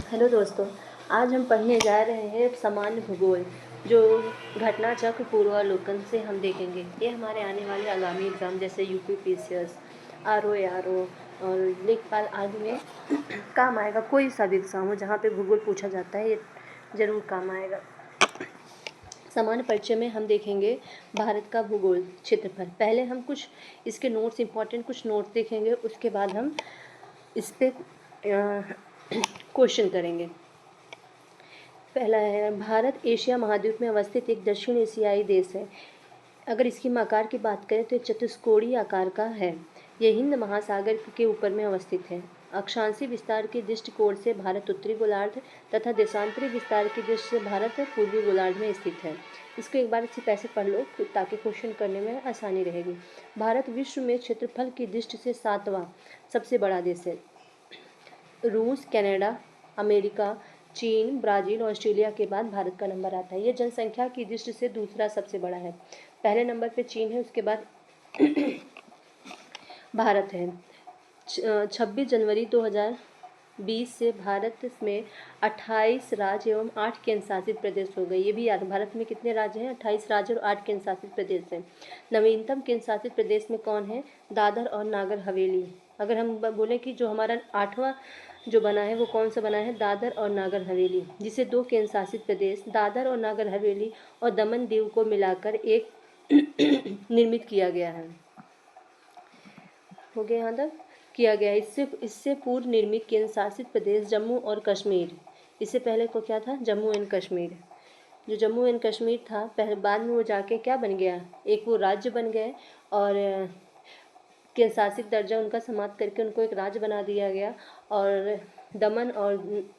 Hello दोस्तों। आज हम पढ़ने जा रहे हैं सामान्य भूगोल, जो घटना चक्र पूर्वावलोकन से हम देखेंगे। ये हमारे आने वाले आगामी एग्ज़ाम जैसे यूपी पीसीएस, आरओ एआरओ और लेखपाल आदि में काम आएगा। कोई सा भी एग्ज़ाम हो जहाँ पे भूगोल पूछा जाता है, ये ज़रूर काम आएगा। सामान्य परिचय में हम देखेंगे भारत का भूगोल क्षेत्रफल। पहले हम कुछ इसके नोट्स, इंपॉर्टेंट कुछ नोट्स देखेंगे, उसके बाद हम इस पर क्वेश्चन करेंगे। पहला है, भारत एशिया महाद्वीप में अवस्थित एक दक्षिण एशियाई देश है। अगर इसकी आकार की बात करें तो चतुष्कोणीय आकार का है। यह हिंद महासागर के ऊपर में अवस्थित है। अक्षांशीय विस्तार के दृष्टिकोण से भारत उत्तरी गोलार्ध तथा देशांतरी विस्तार की दृष्टि से भारत पूर्वी गोलार्ध में स्थित है। इसको एक बार अच्छी पैसे पढ़ लो ताकि क्वेश्चन करने में आसानी रहेगी। भारत विश्व में क्षेत्रफल की दृष्टि से 7वां सबसे बड़ा देश है। रूस, कनाडा, अमेरिका, चीन, ब्राज़ील, ऑस्ट्रेलिया के बाद भारत का नंबर आता है। ये जनसंख्या की दृष्टि से दूसरा सबसे बड़ा है। पहले नंबर पे चीन है, उसके बाद भारत है। 26 जनवरी 2020 से भारत में 28 राज्य एवं 8 केंद्र शासित प्रदेश हो गए। ये भी याद, भारत में कितने राज्य हैं? 28 राज्य और 8 केंद्र शासित प्रदेश हैं। नवीनतम केंद्र शासित प्रदेश में कौन है? दादर और नागर हवेली। अगर हम बोलें कि जो हमारा 8वां जो बना है वो कौन सा बना है? दादर और नागर हवेली, जिसे 2 केंद्र शासित प्रदेश दादर और नागर हवेली और दमन दीव को मिलाकर एक निर्मित किया गया है। हो गया यहाँ तक किया गया। इससे पूर्व निर्मित केंद्र शासित प्रदेश जम्मू और कश्मीर। इससे पहले को क्या था? जम्मू एंड कश्मीर। जो जम्मू एंड कश्मीर था पहले, बाद में वो जाके क्या बन गया? एक वो राज्य बन गए और केंद्र शासित दर्जा उनका समाप्त करके उनको एक राज्य बना दिया गया। और दमन और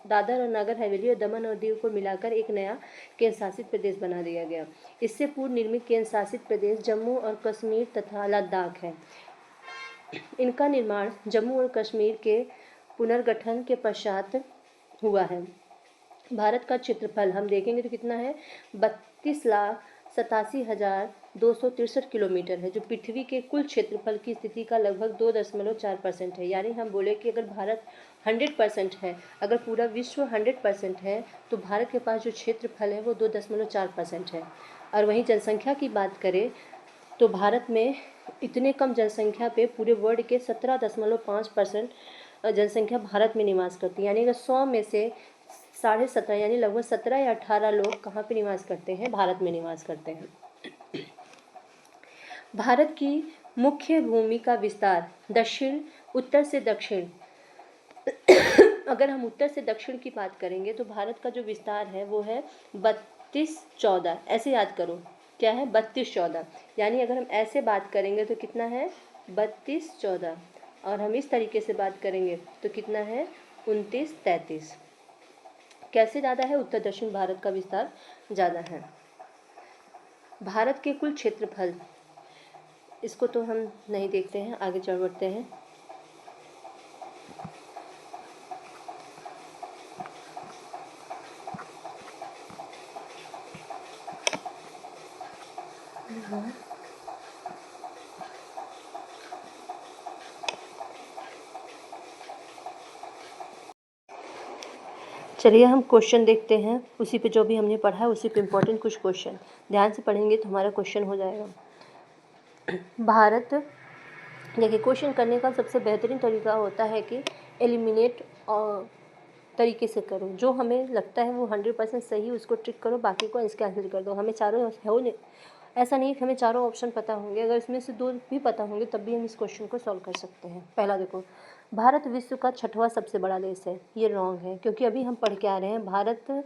दादर और नागर हवेली और दमन और दीव को मिलाकर एक नया केंद्र शासित प्रदेश बना दिया गया। इससे पूर्व निर्मित केंद्र शासित प्रदेश जम्मू और कश्मीर तथा लद्दाख है। इनका निर्माण जम्मू और कश्मीर के पुनर्गठन के पश्चात हुआ है। भारत का क्षेत्रफल हम देखेंगे तो कितना है? 32,87,263 किलोमीटर है, जो पृथ्वी के कुल क्षेत्रफल की स्थिति का लगभग 2.4% है। यानी हम बोले कि अगर भारत 100% है, अगर पूरा विश्व 100% है, तो भारत के पास जो क्षेत्रफल है वो 2.4% है। और वहीं जनसंख्या की बात करें तो भारत में इतने कम जनसंख्या पे पूरे वर्ल्ड के 17.5% जनसंख्या भारत में निवास करती है। यानी अगर 100 में से 17.5 यानी लगभग 17 या 18 लोग कहाँ पे निवास करते हैं? भारत में निवास करते हैं। भारत की मुख्य भूमि का विस्तार उत्तर से दक्षिण अगर हम उत्तर से दक्षिण की बात करेंगे तो भारत का जो विस्तार है वो है 32-14। ऐसे याद करो, क्या है? 32-14। यानी अगर हम ऐसे बात करेंगे तो कितना है? 32-14। और हम इस तरीके से बात करेंगे तो कितना है? 29-33। कैसे ज़्यादा है? उत्तर दक्षिण भारत का विस्तार ज़्यादा है। भारत के कुल क्षेत्रफल, इसको तो हम नहीं देखते हैं, आगे चल बढ़ते हैं। चलिए हम क्वेश्चन देखते हैं, उसी पे जो भी हमने पढ़ा है उसी पे इम्पोर्टेंट कुछ क्वेश्चन ध्यान से पढ़ेंगे तो हमारा क्वेश्चन हो जाएगा। भारत, देखिए क्वेश्चन करने का सबसे बेहतरीन तरीका होता है कि एलिमिनेट तरीके से करो। जो हमें लगता है वो 100% सही, उसको ट्रिक करो, बाकी को कैंसिल कर दो। हमें चारों हो नहीं, ऐसा नहीं कि हमें चारों ऑप्शन पता होंगे। अगर इसमें से 2 भी पता होंगे तब भी हम इस क्वेश्चन को सॉल्व कर सकते हैं। पहला देखो, भारत विश्व का 6वां सबसे बड़ा देश है। ये रॉन्ग है, क्योंकि अभी हम पढ़ के आ रहे हैं भारत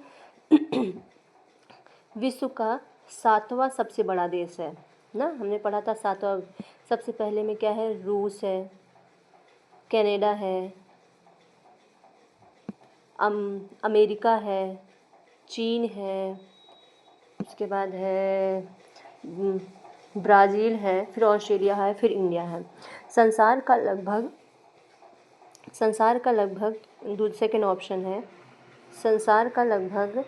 विश्व का 7वां सबसे बड़ा देश है ना। हमने पढ़ा था 7वां। सबसे पहले में क्या है? रूस है, कनाडा है, अमेरिका है, चीन है, उसके बाद है ब्राज़ील है, फिर ऑस्ट्रेलिया है, फिर इंडिया है। संसार का लगभग सेकेंड ऑप्शन है, संसार का लगभग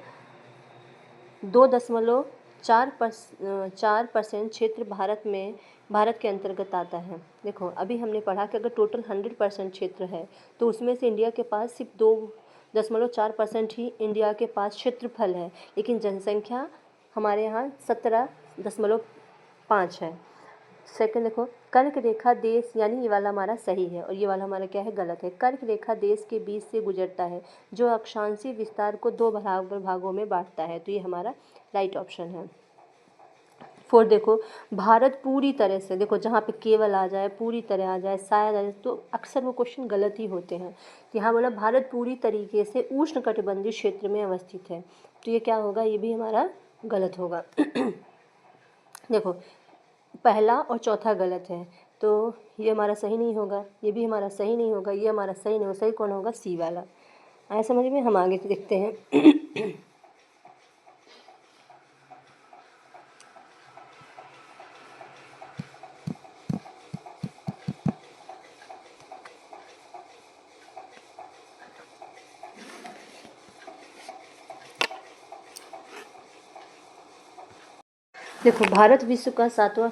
2.4% क्षेत्र भारत के अंतर्गत आता है। देखो अभी हमने पढ़ा कि अगर टोटल 100% क्षेत्र है तो उसमें से इंडिया के पास सिर्फ 17.4% ही इंडिया के पास क्षेत्रफल है, लेकिन जनसंख्या हमारे यहाँ 17.5 है। सेकंड देखो, कर्क रेखा देश, यानी ये वाला हमारा सही है और ये वाला हमारा क्या है, गलत है। कर्क रेखा देश के बीच से गुजरता है जो अक्षांशीय विस्तार को 2 बराबर भागों में बांटता है, तो ये हमारा राइट ऑप्शन है। फोर देखो, भारत पूरी तरह से, देखो जहाँ पे केवल आ जाए, पूरी तरह आ जाए, शायद आ जाए, तो अक्सर वो क्वेश्चन गलत ही होते हैं। यहाँ बोला भारत पूरी तरीके से उष्णकटिबंधीय क्षेत्र में अवस्थित है, तो ये क्या होगा, ये भी हमारा गलत होगा। देखो पहला और चौथा गलत है, तो ये हमारा सही नहीं होगा, ये भी हमारा सही नहीं होगा, ये हमारा सही नहीं होगा। सही कौन होगा, सी वाला। आया समझ में? हम आगे देखते हैं। देखो भारत विश्व का 7वां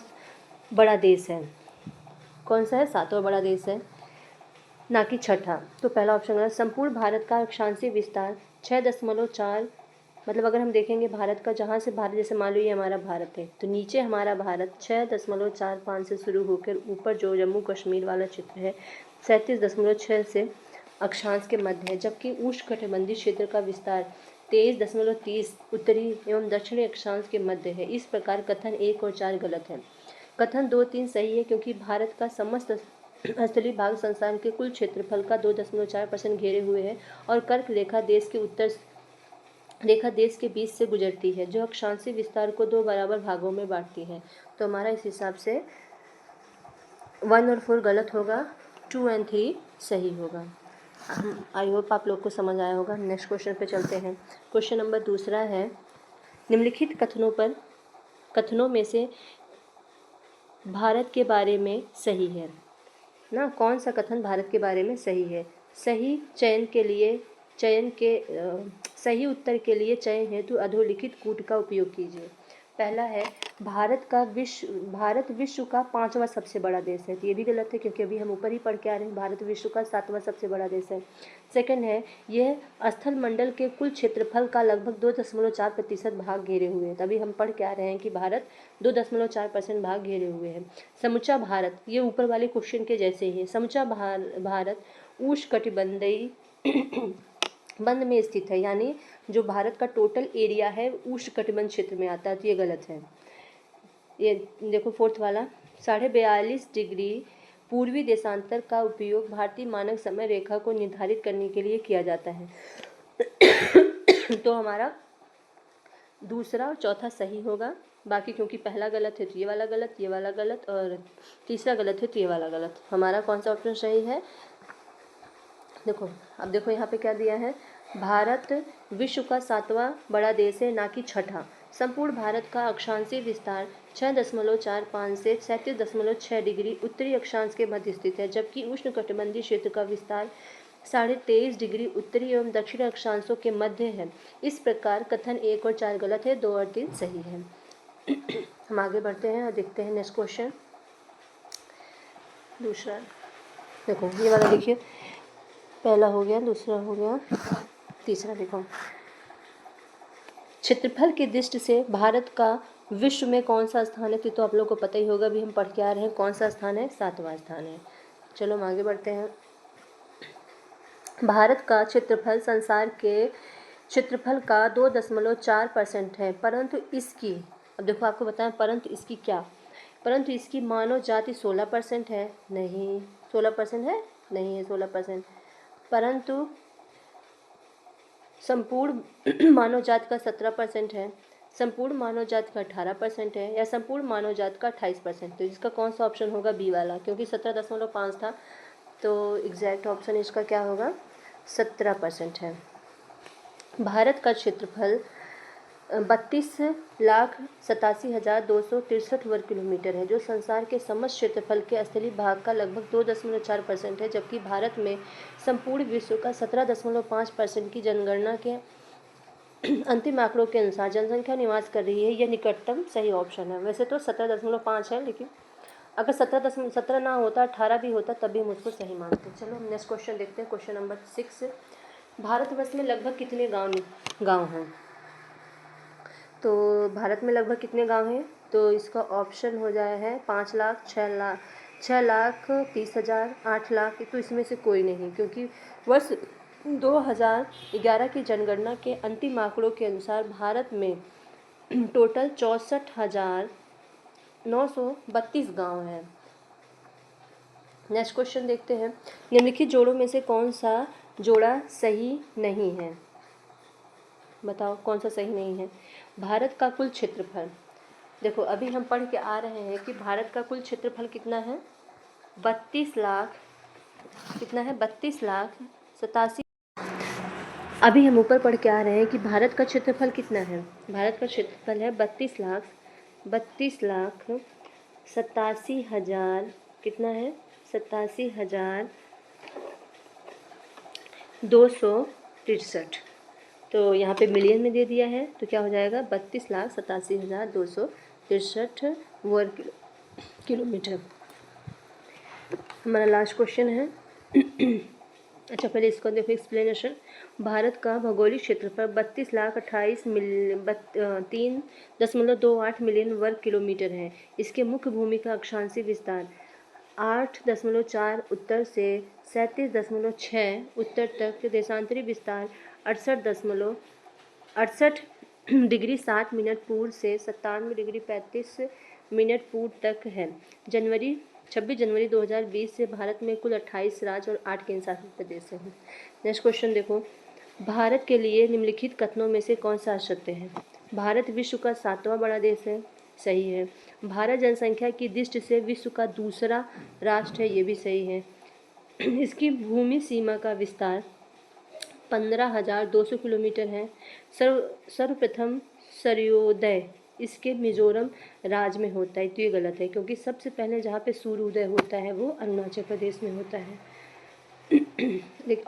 बड़ा देश है। कौन सा है? 7वां बड़ा देश है, ना कि छठा। तो पहला ऑप्शन है। संपूर्ण भारत का अक्षांशीय विस्तार 6.4, मतलब अगर हम देखेंगे भारत का, जहाँ से भारत, जैसे मान लो ये हमारा भारत है, तो नीचे हमारा भारत 6.45 से शुरू होकर ऊपर जो जम्मू कश्मीर वाला क्षेत्र है 37.6 से अक्षांश के मध्य है, जबकि उष्णकटिबंधीय क्षेत्र का विस्तार 23.30 उत्तरी एवं दक्षिणी अक्षांश के मध्य है। इस प्रकार कथन 1 और 4 गलत है। कथन 2, 3 सही है, क्योंकि भारत का समस्त स्थलीय भाग संसार के कुल क्षेत्रफल का 2.4% घेरे हुए है और कर्क रेखा देश के उत्तर रेखा देश के बीच से गुजरती है, जो अक्षांशीय विस्तार को 2 बराबर भागों में बांटती है। तो हमारा इस हिसाब से 1 और 4 गलत होगा, 2 और 3 सही होगा। आई होप आप लोग को समझ आया होगा। नेक्स्ट क्वेश्चन पे चलते हैं। क्वेश्चन नंबर दूसरा है, निम्नलिखित कथनों में से भारत के बारे में सही है ना। कौन सा कथन भारत के बारे में सही है? सही उत्तर के लिए चयन हेतु अधोलिखित कूट का उपयोग कीजिए। पहला है, भारत विश्व का 5वां सबसे बड़ा देश है, तो ये भी गलत है, क्योंकि अभी हम ऊपर ही पढ़ के आ रहे हैं भारत विश्व का 7वां सबसे बड़ा देश है। सेकंड है, यह स्थल मंडल के कुल क्षेत्रफल का लगभग 2.4% भाग घेरे हुए हैं, तभी हम पढ़ के आ रहे हैं कि भारत 2.4% भाग घेरे हुए हैं। समूचा भारत, ये ऊपर वाले क्वेश्चन के जैसे ही है। समूचा भारत उष्णकटिबंधीय बंद में स्थित है, यानी जो भारत का टोटल एरिया है उष्णकटिबंध क्षेत्र में आता है, तो ये गलत है। ये देखो फोर्थ वाला, 42.5 डिग्री पूर्वी देशांतर का उपयोग भारतीय मानक समय रेखा को निर्धारित करने के लिए किया जाता है। तो हमारा दूसरा और चौथा सही होगा, बाकी क्योंकि पहला गलत है तो ये वाला गलत, ये वाला गलत, और तीसरा गलत है तो ये वाला गलत। हमारा कौन सा ऑप्शन सही है? देखो अब देखो यहाँ पे क्या दिया है, भारत विश्व का 7वां बड़ा देश है, ना कि छठा। संपूर्ण भारत का अक्षांशीय विस्तार 6.45 से 37.6 डिग्री उत्तरी अक्षांश के मध्य स्थित है, जबकि उष्णकटिबंधीय क्षेत्र का विस्तार 23.5 डिग्री उत्तरी एवं दक्षिणी अक्षांशों के मध्य है। इस प्रकार कथन 1 और 4 गलत है, 2 और 3 सही है। हम आगे बढ़ते हैं और देखते हैं नेक्स्ट क्वेश्चन। दूसरा देखो, ये वाला देखिए, पहला हो गया, दूसरा हो गया, तीसरा देखो। क्षेत्रफल की दृष्टि से भारत का विश्व में कौन सा स्थान है? तो आप लोग को पता ही होगा, अभी हम पढ़ के आ रहे हैं कौन सा स्थान है, 7वां स्थान है। चलो हम आगे बढ़ते हैं। भारत का क्षेत्रफल संसार के क्षेत्रफल का 2.4% है, परंतु इसकी, अब देखो आपको बताएं, परंतु इसकी क्या, परंतु इसकी मानव जाति 16% है, नहीं 16% है, नहीं है 16%, परंतु संपूर्ण मानव जाति का 17% है, संपूर्ण मानव जाति का 18% है, या संपूर्ण मानव जाति का 28%। तो इसका कौन सा ऑप्शन होगा? बी वाला, क्योंकि 17.5 था, तो एग्जैक्ट ऑप्शन इसका क्या होगा? 17% है। भारत का क्षेत्रफल 32,87,263 वर्ग किलोमीटर है, जो संसार के समस्त क्षेत्रफल के स्थलीय भाग का लगभग 2.4% है, जबकि भारत में संपूर्ण विश्व का 17.5% की जनगणना के अंतिम आंकड़ों के अनुसार जनसंख्या निवास कर रही है। यह निकटतम सही ऑप्शन है। वैसे तो 17.5 है, लेकिन अगर 17 ना होता, 18 भी होता, तब भी हम उसको सही मानते। चलो हम नेक्स्ट क्वेश्चन देखते हैं। क्वेश्चन नंबर 6, भारतवर्ष में लगभग कितने गांव हैं? तो भारत में लगभग कितने गांव हैं? तो इसका ऑप्शन हो जाए है 5 लाख, 6 लाख 30,000, 8 लाख। तो इसमें से कोई नहीं, क्योंकि वर्ष 2011 की जनगणना के अंतिम आंकड़ों के अनुसार भारत में टोटल 64,932 गांव हैं। नेक्स्ट क्वेश्चन देखते हैं। निम्नलिखित जोड़ों में से कौन सा जोड़ा सही नहीं है? बताओ कौन सा सही नहीं है। भारत का कुल क्षेत्रफल, देखो अभी हम पढ़ के आ रहे हैं कि भारत का कुल क्षेत्रफल कितना है? 32 लाख, कितना है? 32,87,। अभी हम ऊपर पढ़ के आ रहे हैं कि भारत का क्षेत्रफल कितना है? भारत का क्षेत्रफल है 32,87,000, कितना है? 87,263। तो यहाँ पे मिलियन में दे दिया है, तो क्या हो जाएगा? 32,87,263 वर्ग किलोमीटर। हमारा लास्ट क्वेश्चन है। अच्छा पहले इसको देखो एक्सप्लेनेशन। भारत का भौगोलिक क्षेत्रफल 32,28,3.28 मिलियन वर्ग किलोमीटर है। इसके मुख्य भूमि का अक्षांशीय विस्तार 8.4 उत्तर से 37.6 उत्तर तक, देशांतरी विस्तार 68 डिग्री 7 मिनट पूर्व से 97 डिग्री 35 मिनट पूर्व तक है। 26 जनवरी 2020 से भारत में कुल 28 राज्य और 8 केंद्र शासित प्रदेश हैं। नेक्स्ट क्वेश्चन देखो। भारत के लिए निम्नलिखित कथनों में से कौन सा असत्य है? भारत विश्व का 7वां बड़ा देश है, सही है। भारत जनसंख्या की दृष्टि से विश्व का दूसरा राष्ट्र है, ये भी सही है। इसकी भूमि सीमा का विस्तार 15,200 किलोमीटर है। सर्वप्रथम सूर्योदय इसके मिजोरम राज्य में होता है, तो ये गलत है, क्योंकि सबसे पहले जहाँ पे सूर्योदय होता है वो अरुणाचल प्रदेश में होता है।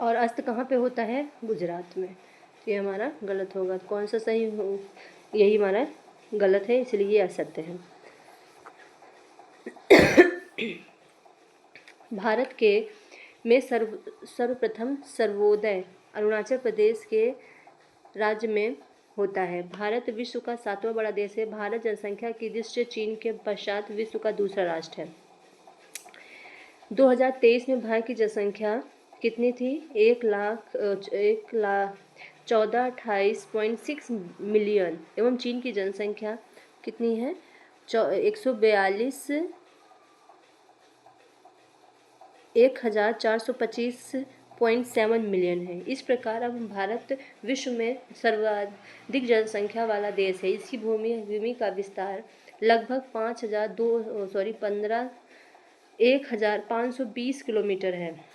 और अस्त कहाँ पे होता है? गुजरात में। तो ये हमारा गलत होगा। कौन सा सही हो? यही हमारा गलत है, इसलिए ये असत्य है। भारत के में सर्वप्रथम सर्वोदय अरुणाचल प्रदेश के राज्य में होता है। भारत विश्व का 7वां बड़ा देश है। भारत जनसंख्या की दृष्टि से चीन के पश्चात विश्व का दूसरा राष्ट्र है। 2023 में भारत की जनसंख्या कितनी थी? 1,14,28.6 मिलियन एवं चीन की जनसंख्या कितनी है? 1,425.7 मिलियन है। इस प्रकार अब भारत विश्व में सर्वाधिक जनसंख्या वाला देश है। इसकी भूमि का विस्तार लगभग 1,520 किलोमीटर है।